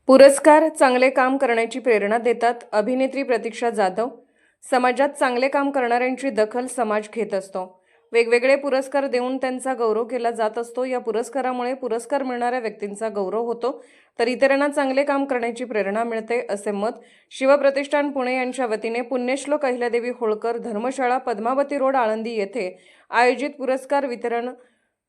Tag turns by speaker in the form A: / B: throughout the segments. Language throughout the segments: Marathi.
A: पुरस्कार चांगले काम करण्याची प्रेरणा देतात. अभिनेत्री प्रतीक्षा जाधव. समाजात चांगले काम करणाऱ्यांची दखल समाज घेत असतो. वेगवेगळे पुरस्कार देऊन त्यांचा गौरव केला जात असतो. या पुरस्कारामुळे पुरस्कार मिळणाऱ्या व्यक्तींचा गौरव होतो, तर इतरांना चांगले काम करण्याची प्रेरणा मिळते, असे मत शिवप्रतिष्ठान पुणे यांच्या वतीने पुण्यश्लोक अहिल्यादेवी होळकर धर्मशाळा पद्मावती रोड आळंदी येथे आयोजित पुरस्कार वितरण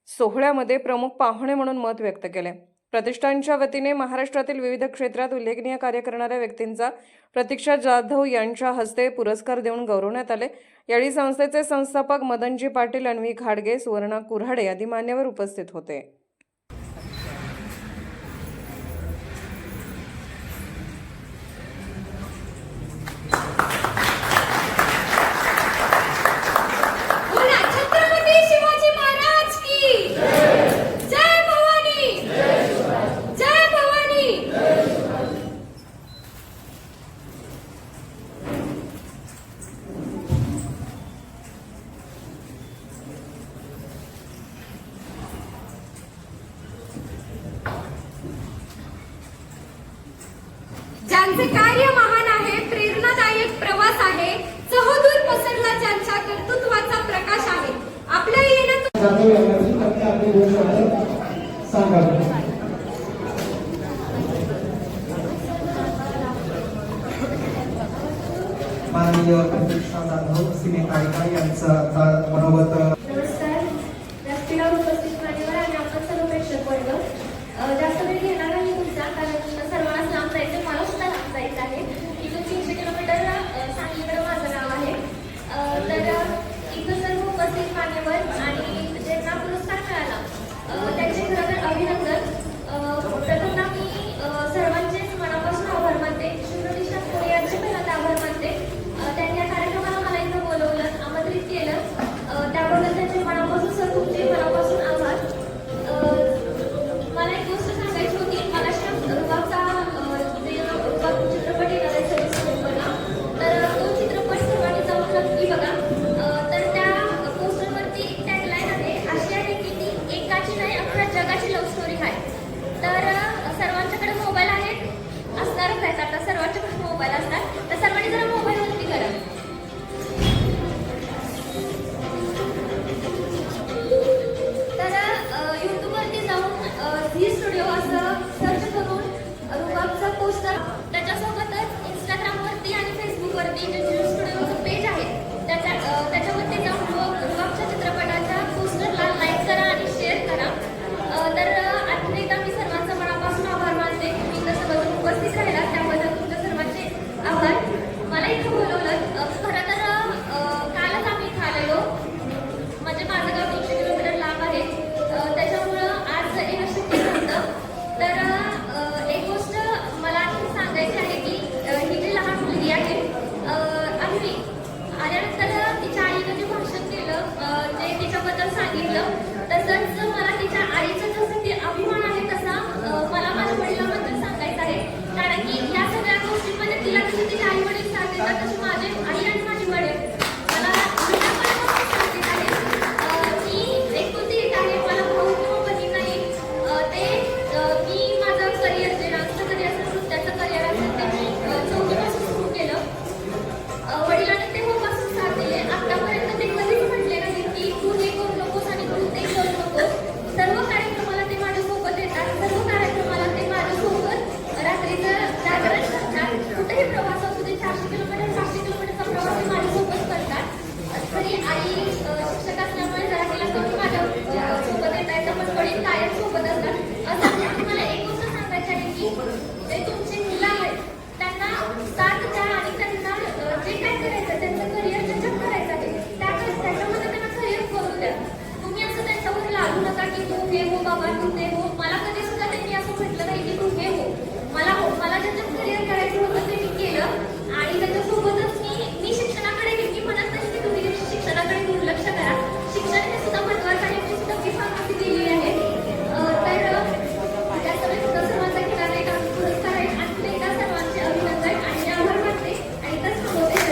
A: सोहळ्यामध्ये प्रमुख पाहुणे म्हणून मत व्यक्त केले. प्रतिष्ठानच्या वतीने महाराष्ट्रातील विविध क्षेत्रात उल्लेखनीय कार्य करणाऱ्या व्यक्तींचा प्रतीक्षा जाधव यांच्या हस्ते पुरस्कार देऊन गौरवण्यात आले. यावेळी संस्थेचे संस्थापक मदनजी पाटील, अन्वी घाडगे, सुवर्णा कुऱ्हाडे आदी मान्यवर उपस्थित होते.
B: ज्यांचे कार्य महान आहे, प्रेरणादायक प्रवास आहे, सहोदूर पसरला ज्यांच्या कर्तृत्वाचा प्रकाश आहे. आपल्या
C: माननीय प्रतीक्षा जाधव सिनेकारिका यांचं मनोगत.
B: नमस्कार. व्यासपीठावर उपस्थित मान्यवर आणि आपण सर्व प्रेक्षक वर्ग, जास्त वेळ घेणार नाही तुमचा, कारण सर्वांनाच लांब जायचं, मला सुद्धा लांब जायचं आहे. इथून 300 किलोमीटर सांगलीकडे माझं गाव आहे. तर इथं सर्व उपस्थित मान्यवर आणि ज्यांना पुरस्कार मिळाला त्यांचे खरं तर अभिनंदन. प्रथमतः मी सर्वांचेच मनापासून आभार मानते. शिवप्रतिष्ठान पुणे यांचे पहिल्यांदा आभार मानते. त्यांनी या कार्यक्रमाला मला इथं बोलवलं, आमंत्रित केलं, त्याबद्दल त्यांचे मनापासून सर तुमचे मनापासून आभार. मला एक गोष्ट सांगायची होती. मला रुबाबचा चित्रपट येणार आहे 26 नोव्हेंबरला, तर तो चित्रपट सर्वांनी जाऊन नक्की बघा. तर त्या पोस्टरवरती एक टॅगलाईन आहे, अशी आहे की ती एकाची नाही अख्ख्या जगाची लव्ह स्टोरी आहे. तर सर्वांच्याकडे मोबाईल आहेत, असणारच आहेत, आता सर्वांच्याकडे मोबाईल असतात, तर सर्वांनी जरा मोबाईल वरती करा. तर यूट्यूबवरती जाऊन झी स्टुडिओ असं सर्च करून रुबाबचा पोस्टर, त्याच्यासोबतच इंस्टाग्रामवरती आणि फेसबुकवरती जे झी स्टुडिओचं पेज आहे त्याच्यावरती जाऊन रुबाबच्या चित्रपटाच्या पोस्टरला लाईक करा आणि शेअर करा. तर आणखी एकदा मी सर्वांचा मनापासून आभार मानते. मी इथं सर्वजण उपस्थित राहिला त्याबद्दल तुमच्या सर्वांचे आभार. मला इथं बोलवलं, खरं तर कालच आम्ही इथं आलेलो, म्हणजे माझं गाव 300 किलोमीटर लांब आहे, त्याच्यामुळं आज येणं शक्य नव्हतं. तर एक गोष्ट मला आणखी सांगायची आहे की ही जी लहान मुलगी आहे अन्वी, आल्यानंतर तिच्या आईनं जे भाषण केलं, जे तिच्याबद्दल सांगितलं, तसंच मला तिच्या आईचं जसं की अभिमान आहे तसा मला माझ्या वडिलांबद्दल सांगायचं आहे. कारण की या सगळ्या गोष्टींमध्ये तिला जसं तिच्या आई वडील साथ देतात, तशी माझे आई आणि माझे वडील मला साथ देत आहेत. मी एकुलती एक आहे, मला भाऊ किंवा बहीण नाही. ते मी माझं करिअर, जे डान्सचं करिअर असेल, नृत्याचं करिअर असेल, ते मी 4वीपासून सुरू केलं. वडिलांनी ते होपासून साथ दिले. आतापर्यंत ते कधीच म्हटले नाही की तू हे करू नकोस आणि तू ते करू नकोस. सर्व कार्यक्रमाला ते माझ्यासोबत येतात, सर्व कार्यक्रमाला ते माझ्यासोबत रात्रीचं जागरण करतात. कुठेही प्रवास असू दे, 400 किलोमीटर 500 किलोमीटरचा प्रवास ते माझ्यासोबत करतात. तरी आई शिक्षक असल्यामुळे जरा तिला कमी माझ्या सोबत येता येतं, पण वडील कायम सोबत असतात. असं मला एक गोष्ट सांगायची आहे की जे तुमची मुलं आहेत त्यांना साथ द्या आणि त्यांना जे काय करायचं, त्यांचं करिअर ज्याच्यात करायचं आहे त्याच्यामध्ये त्यांना करिअर करू द्या. तुम्ही असं त्यांच्यावर लागू नका की तू हे हो बाबा, तू ते हो. मला कधी सुद्धा त्यांनी असं म्हटलं नाही की तू हे हो. मला ज्याच्यात करिअर करायचं होतं ते मी केलं आणि त्याच्यासोबतच मी शिक्षणाकडे मी म्हणत नाही की तुम्ही शिक्षणाकडे दुर्लक्ष करा. शिक्षण हे सुद्धा महत्वाचं आहे. मी सुद्धा फार्मसी केलेली आहे. तर त्या सर्वांचा घेणार एक पुरस्कार आहे. आणखी एकदा सर्वांचे अभिनंदन आणि आभार मानते आणि इथंच थांबवते.